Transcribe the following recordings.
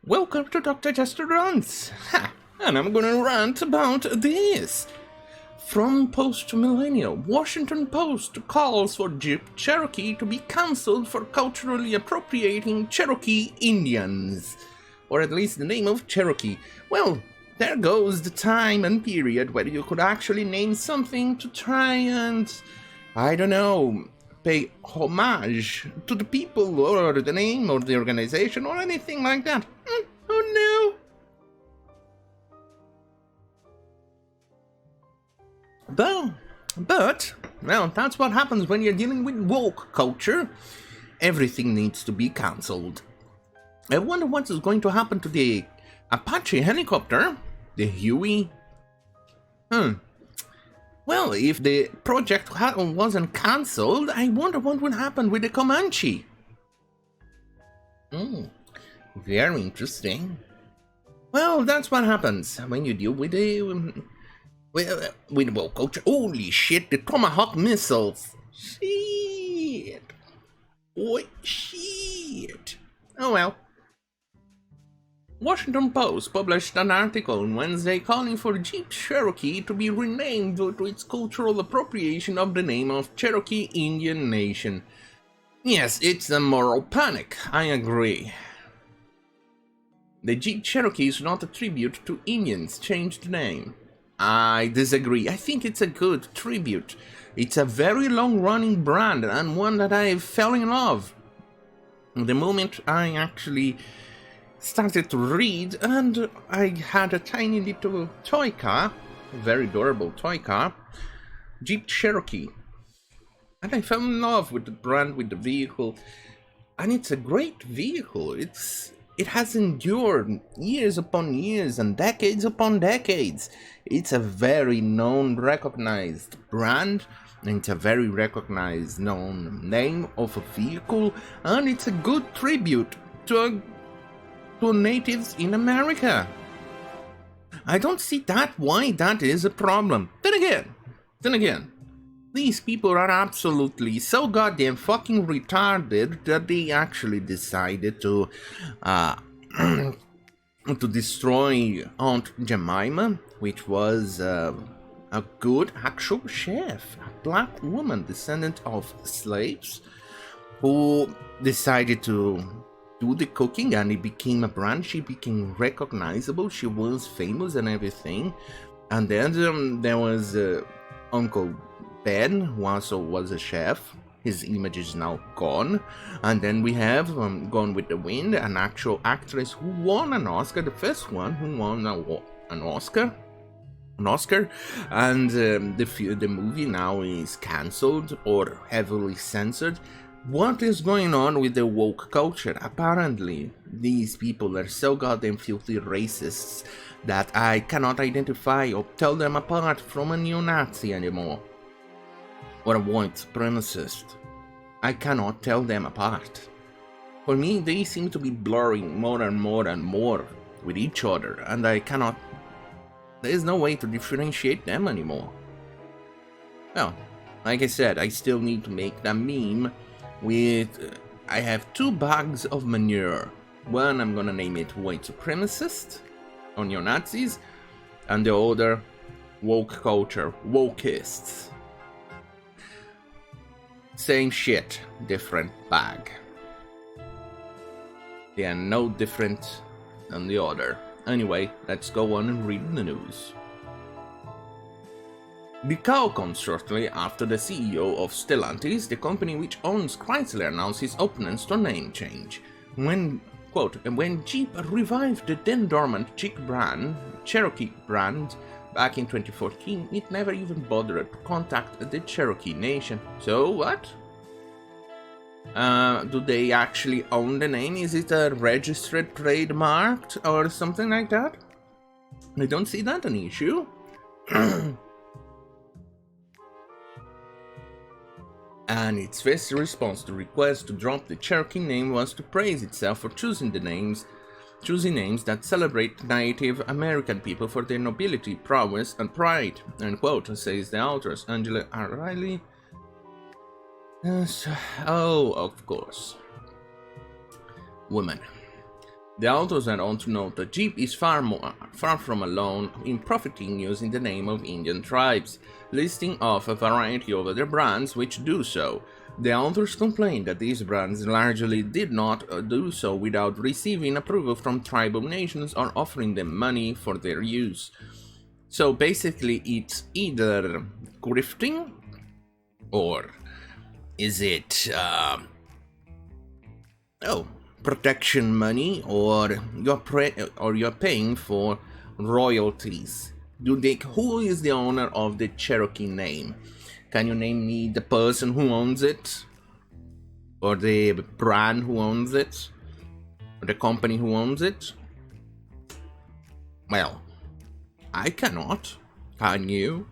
Welcome to Dr. Jester Rants. Ha! And I'm gonna rant about this. From post-millennial, Washington Post calls for Jeep Cherokee to be cancelled for culturally appropriating Cherokee Indians. Or at least the name of Cherokee. Well, there goes the time and period where you could actually name something to try and, I don't know, pay homage to the people or the name or the organization or anything like that. Oh no! But, well, that's what happens when you're dealing with woke culture. Everything needs to be cancelled. I wonder what is going to happen to the Apache helicopter, the Huey. Well, if the project wasn't cancelled, I wonder what would happen with the Comanche. Very interesting. Well, that's what happens when you deal with the woke culture. Holy shit, the Tomahawk missiles. Shit. Boy, shit. Oh well. Washington Post published an article on Wednesday calling for Jeep Cherokee to be renamed due to its cultural appropriation of the name of Cherokee Indian Nation. Yes, it's a moral panic, I agree. The Jeep Cherokee is not a tribute to Indians, change the name. I disagree. I think it's a good tribute. It's a very long-running brand and one that I fell in love. The moment I actually started to read, and I had a tiny little toy car, a very adorable toy car, Jeep Cherokee. And I fell in love with the brand, with the vehicle, and it's a great vehicle. It has endured years upon years and decades upon decades. It's a very known, recognized brand, and it's a very recognized, known name of a vehicle, and it's a good tribute to natives in America. I don't see why that is a problem. Then again, these people are absolutely so goddamn fucking retarded that they actually decided to to destroy Aunt Jemima, which was a good actual chef, a black woman, descendant of slaves, who decided to do the cooking, and it became a brand. She became recognizable. She was famous and everything. And then there was Uncle Ben, who also was a chef. His image is now gone. And then we have Gone with the Wind, an actual actress who won an Oscar, the first one who won an Oscar. And the movie now is cancelled or heavily censored. What is going on with the woke culture? Apparently, these people are so goddamn filthy racists that I cannot identify or tell them apart from a neo-Nazi anymore. Or a white supremacist. I cannot tell them apart. For me, they seem to be blurring more and more and more with each other, and I cannot... There is no way to differentiate them anymore. Well, like I said, I still need to make that meme with... I have 2 bags of manure. One, I'm gonna name it white supremacist, or neo-Nazis, and the other, woke culture, Wokeists. Same shit, different bag. They are no different than the other. Anyway, let's go on and read the news. The cow comes shortly after the CEO of Stellantis, the company which owns Chrysler, announced his openness to name change. When Jeep revived the then dormant Cherokee brand back in 2014, it never even bothered to contact the Cherokee Nation. So what? Do they actually own the name? Is it a registered trademark or something like that? I don't see that an issue. And its first response to request to drop the Cherokee name was to praise itself for choosing names that celebrate Native American people for their nobility, prowess, and pride, end quote, says the authors, Angela O'Reilly. Oh, of course. Woman. The authors went on to note that Jeep is far from alone in profiting using the name of Indian tribes, listing off a variety of other brands which do so. The authors complained that these brands largely did not do so without receiving approval from tribal nations or offering them money for their use. So basically it's either grifting, or is it protection money, or you're paying for royalties. Who is the owner of the Cherokee name? Can you name me the person who owns it? Or the brand who owns it? Or the company who owns it? Well, I cannot. Can you?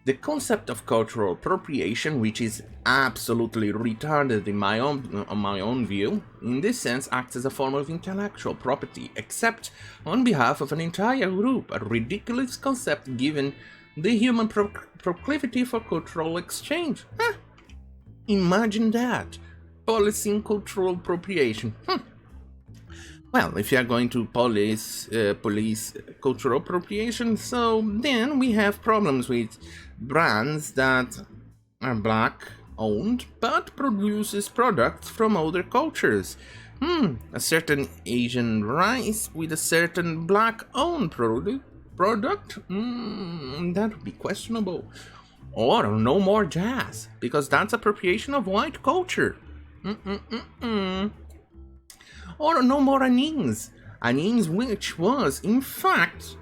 The concept of cultural appropriation, which is absolutely retarded in my own view, in this sense acts as a form of intellectual property, except on behalf of an entire group, a ridiculous concept given the human proclivity for cultural exchange. Imagine that. Policing cultural appropriation. Well, if you are going to police cultural appropriation, so then we have problems with brands that are black owned but produces products from other cultures. A certain Asian rice with a certain black owned product? That would be questionable. Or no more jazz, because that's appropriation of white culture. Or no more anings, which was, in fact,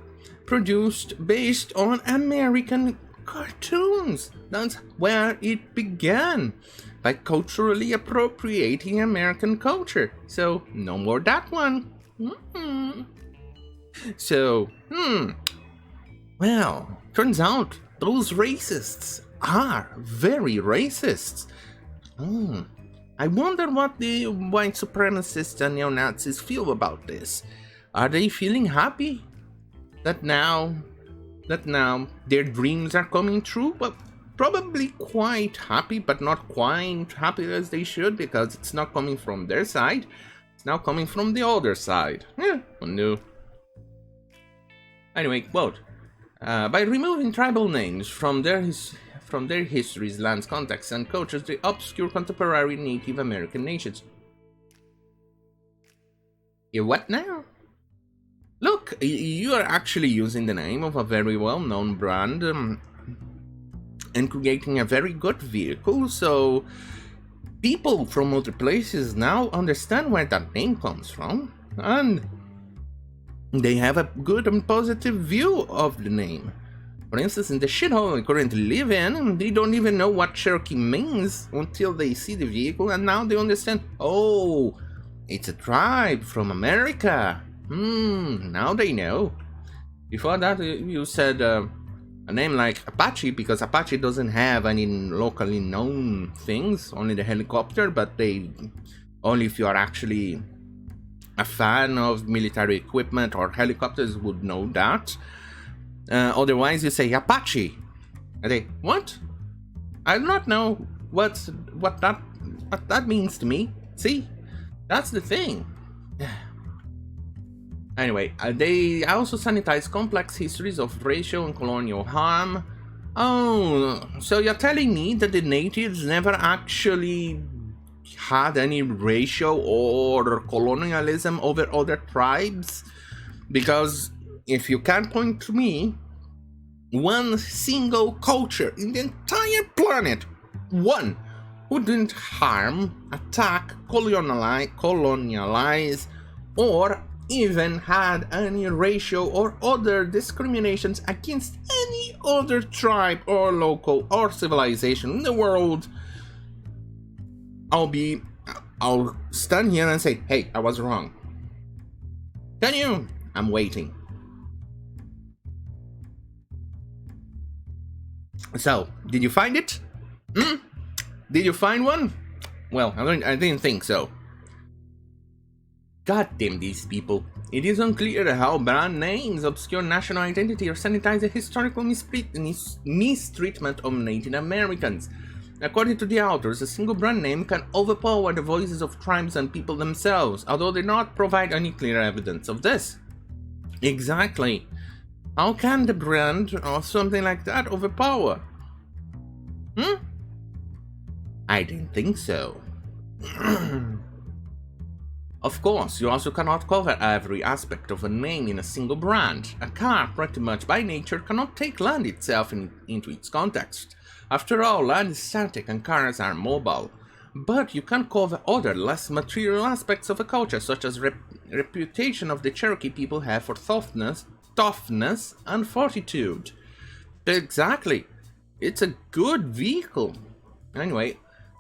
produced based on American cartoons. That's where it began, by culturally appropriating American culture. So, no more that one. So, well, turns out those racists are very racist. I wonder what the white supremacists and neo-Nazis feel about this. Are they feeling happy that now their dreams are coming true? But probably quite happy, but not quite happy as they should, because it's not coming from their side. It's now coming from the other side. Who knew? Anyway, quote, by removing tribal names from their histories, lands, contexts, and cultures, they obscure contemporary Native American nations. What now? Look, you are actually using the name of a very well-known brand and creating a very good vehicle, so people from other places now understand where that name comes from, and they have a good and positive view of the name. For instance, in the shithole I currently live in, they don't even know what Cherokee means until they see the vehicle, and now they understand, oh, it's a tribe from America. Now they know. Before that, you said a name like Apache, because Apache doesn't have any locally known things, only the helicopter, but they only if you are actually a fan of military equipment or helicopters would know that. Otherwise, you say Apache. And they, what? I do not know what that means to me. See, that's the thing. Anyway, they also sanitize complex histories of racial and colonial harm. Oh, so you're telling me that the natives never actually had any racial or colonialism over other tribes? Because if you can't point to me one single culture in the entire planet, one who didn't harm, attack, colonialize, or even had any racial or other discriminations against any other tribe or local or civilization in the world, I'll stand here and say, hey, I was wrong. Can you? I'm waiting. So, did you find it? Did you find one? Well, I didn't think so. God damn these people. It is unclear how brand names obscure national identity or sanitize the historical mistreatment of Native Americans. According to the authors, a single brand name can overpower the voices of tribes and people themselves, although they not provide any clear evidence of this. Exactly. How can the brand or something like that overpower? I didn't think so. Of course, you also cannot cover every aspect of a name in a single brand. A car, pretty much by nature, cannot take land itself into its context. After all, land is static and cars are mobile. But you can cover other, less material aspects of a culture, such as reputation of the Cherokee people have for toughness and fortitude. Exactly. It's a good vehicle. Anyway,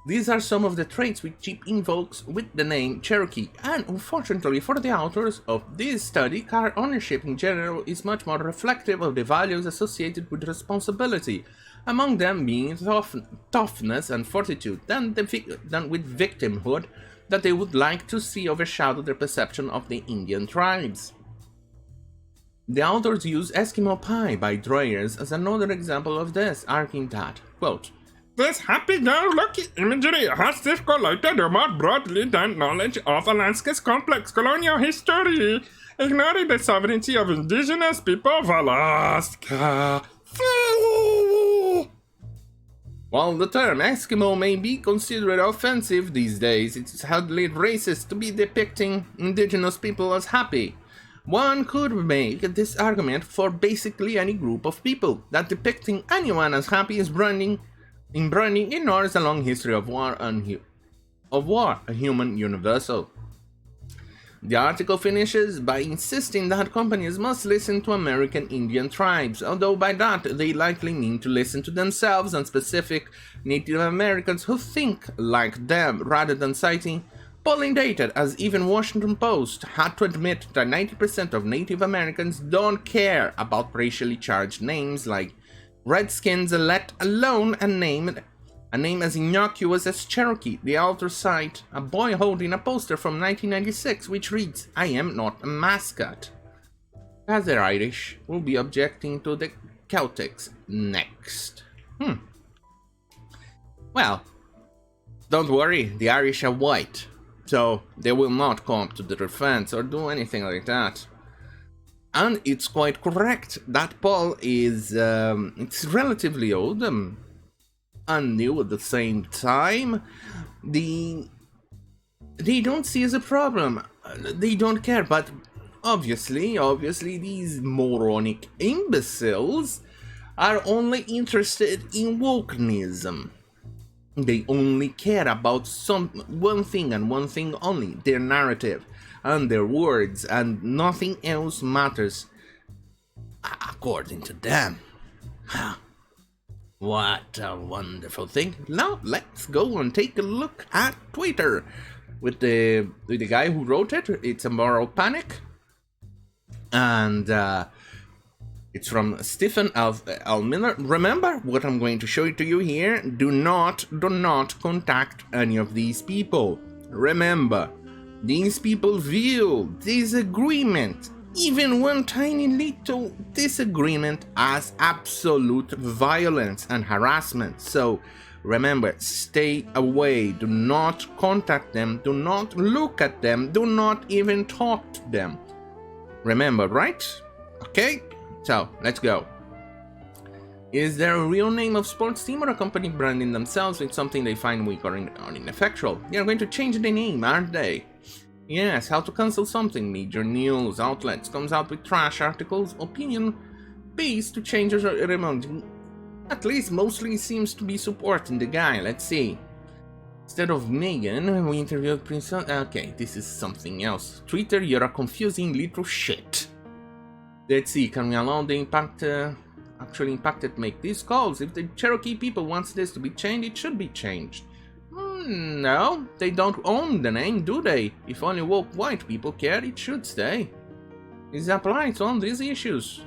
these are some of the traits which Jeep invokes with the name Cherokee, and unfortunately for the authors of this study, car ownership in general is much more reflective of the values associated with responsibility, among them being toughness and fortitude, than with victimhood that they would like to see overshadow their perception of the Indian tribes. The authors use Eskimo Pie by Dreyers as another example of this, arguing that, quote, this happy-go-lucky imagery has circulated more broadly than knowledge of Alaska's complex colonial history, ignoring the sovereignty of indigenous people of Alaska. While the term Eskimo may be considered offensive these days, it's hardly racist to be depicting indigenous people as happy. One could make this argument for basically any group of people, that depicting anyone as happy is branding ignores a long history of war, a human universal. The article finishes by insisting that companies must listen to American Indian tribes, although by that they likely mean to listen to themselves and specific Native Americans who think like them, rather than citing polling data, as even Washington Post had to admit that 90% of Native Americans don't care about racially charged names like Redskins, let alone a name as innocuous as Cherokee. The authors cite a boy holding a poster from 1996 which reads, "I am not a mascot." As the Irish will be objecting to the Celtics next. Well, don't worry, the Irish are white, so they will not come to the defense or do anything like that. And it's quite correct. That poll is it's relatively old and new at the same time. They don't see as a problem. They don't care, but obviously these moronic imbeciles are only interested in wokeism. They only care about one thing and one thing only, their narrative and their words, and nothing else matters, according to them. What a wonderful thing. Now let's go and take a look at Twitter with the guy who wrote it. It's a moral panic, and it's from Stephen L. Miller. Remember what I'm going to show to you here. Do not contact any of these people. Remember, these people view disagreement, even one tiny little disagreement, as absolute violence and harassment. So remember, stay away. Do not contact them. Do not look at them. Do not even talk to them. Remember, right? Okay? So, let's go. Is there a real name of sports team or a company branding themselves with something they find weak or ineffectual? They are going to change the name, aren't they? Yes, how to cancel something. Major news outlets comes out with trash articles, opinion piece to changes or remote. At least mostly seems to be supporting the guy. Let's see. Instead of Megan, we interviewed Prince. Okay, this is something else. Twitter, you're a confusing little shit. Let's see, can we allow the actually impacted make these calls? If the Cherokee people wants this to be changed, it should be changed. No, they don't own the name, do they? If only woke white people care, it should stay. This applies on these issues.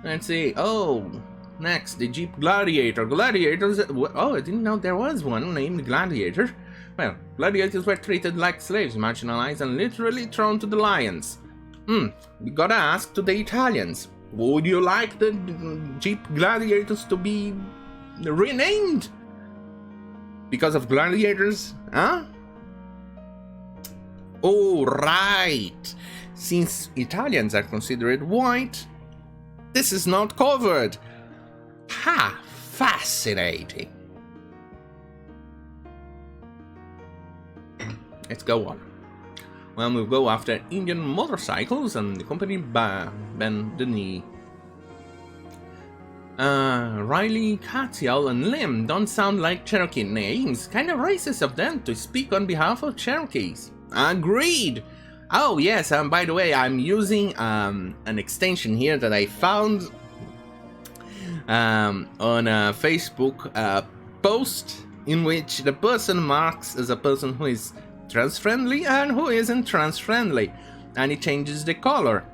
Let's see. Oh, next, the Jeep Gladiator. Gladiators. Oh, I didn't know there was one named Gladiator. Well, gladiators were treated like slaves, marginalized, and literally thrown to the lions. We gotta ask to the Italians. Would you like the Jeep Gladiators to be renamed because of gladiators, huh? Oh, right. Since Italians are considered white, this is not covered. Ha! Fascinating. Let's go on. Well, we'll go after Indian motorcycles and the company bend the knee. Riley, Katial, and Lim don't sound like Cherokee names. Kinda racist of them to speak on behalf of Cherokees. Agreed! Oh yes, by the way, I'm using an extension here that I found on a Facebook post in which the person marks as a person who is trans-friendly and who isn't trans-friendly, and it changes the color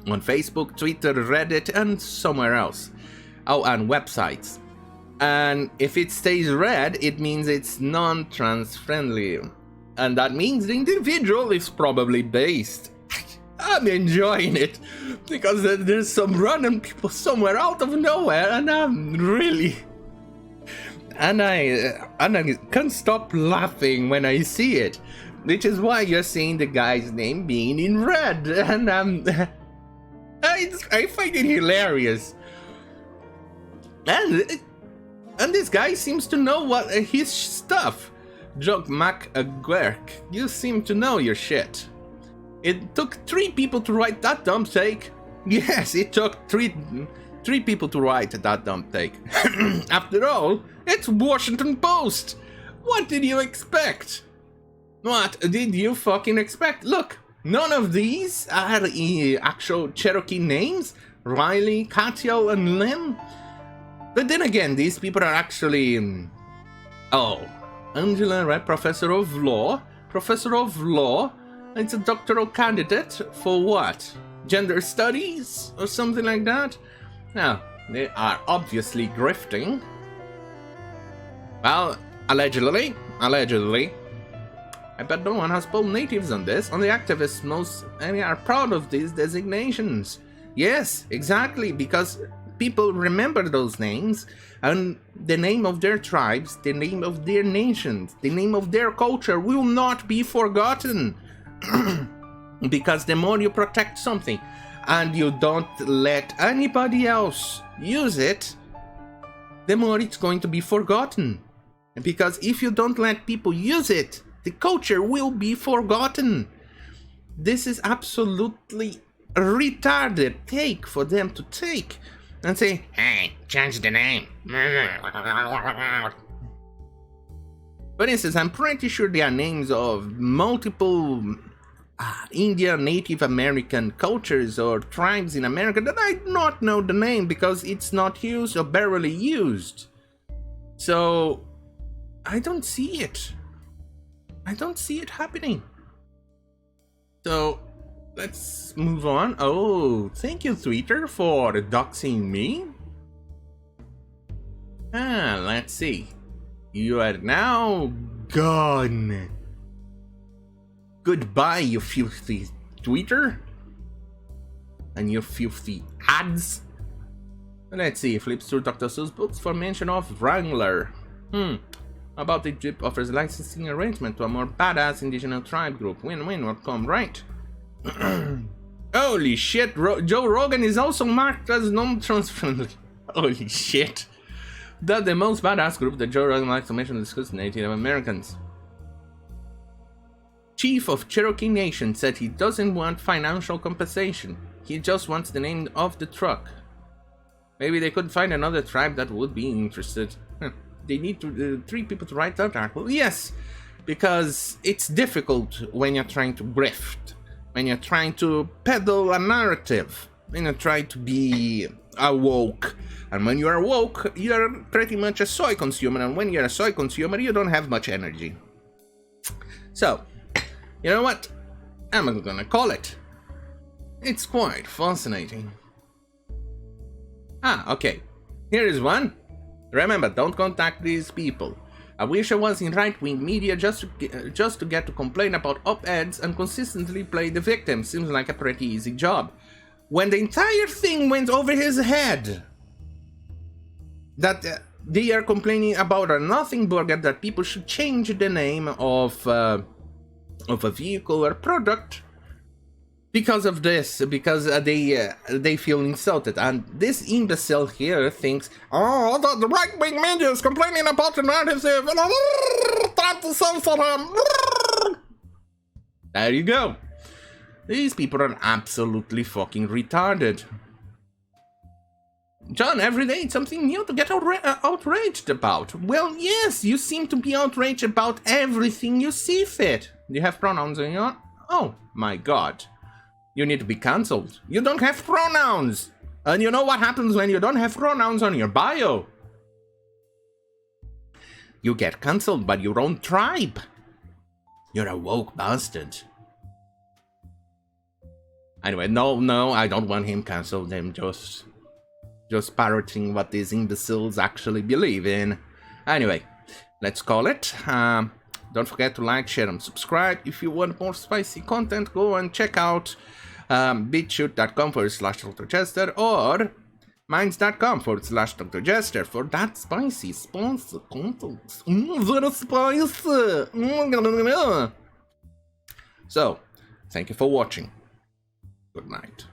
on Facebook, Twitter, Reddit, and somewhere else. Oh, and websites. And if it stays red, it means it's non-trans friendly. And that means the individual is probably based. I'm enjoying it because there's some random people somewhere out of nowhere, and I'm really... And I can't stop laughing when I see it, which is why you're seeing the guy's name being in red, and I find it hilarious. And this guy seems to know what his stuff. Joke MacLeod, you seem to know your shit. It took 3 people to write that dumb take. Yes, it took three people to write that dumb take. After all, it's Washington Post. What did you expect? What did you fucking expect? Look, none of these are actual Cherokee names. Riley, Katial, and Lim. But then again, these people are actually... Oh, Angela, right? Professor of Law. Professor of Law. It's a doctoral candidate for what? Gender studies? Or something like that? Now, they are obviously grifting. Well, allegedly. I bet no one has pulled natives on this. Only activists are proud of these designations. Yes, exactly, because people remember those names, and the name of their tribes, the name of their nations, the name of their culture will not be forgotten. Because the more you protect something, and you don't let anybody else use it, the more it's going to be forgotten. Because if you don't let people use it, the culture will be forgotten. This is absolutely a retarded take for them to take and say, hey, change the name. For instance, I'm pretty sure there are names of multiple Indian Native American cultures or tribes in America that I do not know the name because it's not used or barely used. So, I don't see it. I don't see it happening. So, let's move on. Oh, thank you, Twitter, for doxing me. Let's see. You are now gone. Goodbye, you filthy Twitter. And your filthy ads. Let's see. Flips through Dr. Seuss books for mention of Wrangler. About the Egypt offers licensing arrangement to a more badass indigenous tribe group. Win-win outcome, right? Holy shit, Joe Rogan is also marked as non-trans friendly. Holy shit. That's the most badass group that Joe Rogan likes to mention and discuss Native Americans. Chief of Cherokee Nation said he doesn't want financial compensation. He just wants the name of the truck. Maybe they could find another tribe that would be interested. They need 3 people to write that article. Yes, because it's difficult when you're trying to grift. When you're trying to peddle a narrative. When you're trying to be woke. And when you are woke, you're pretty much a soy consumer. And when you're a soy consumer, you don't have much energy. So, you know what? I'm gonna call it. It's quite fascinating. Okay. Here is one. Remember, don't contact these people. I wish I was in right-wing media just to get to complain about op-eds and consistently play the victim. Seems like a pretty easy job. When the entire thing went over his head, that they are complaining about a nothing burger that people should change the name of a vehicle or product because of this, because they feel insulted. And this imbecile here thinks, oh, the right-wing media is complaining about the narrative and trying to censor him. There you go. These people are absolutely fucking retarded. John, every day it's something new to get outraged about. Well, yes, you seem to be outraged about everything you see fit. Do you have pronouns in your... Oh, my God. You need to be cancelled. You don't have pronouns. And you know what happens when you don't have pronouns on your bio? You get cancelled by your own tribe. You're a woke bastard. Anyway, no, I don't want him cancelled. I'm just parroting what these imbeciles actually believe in. Anyway, let's call it. Don't forget to like, share, and subscribe. If you want more spicy content, go and check out bitchute.com/Dr. Jester or minds.com/Dr. Jester for that spicy content. Very spicy. So, thank you for watching. Good night.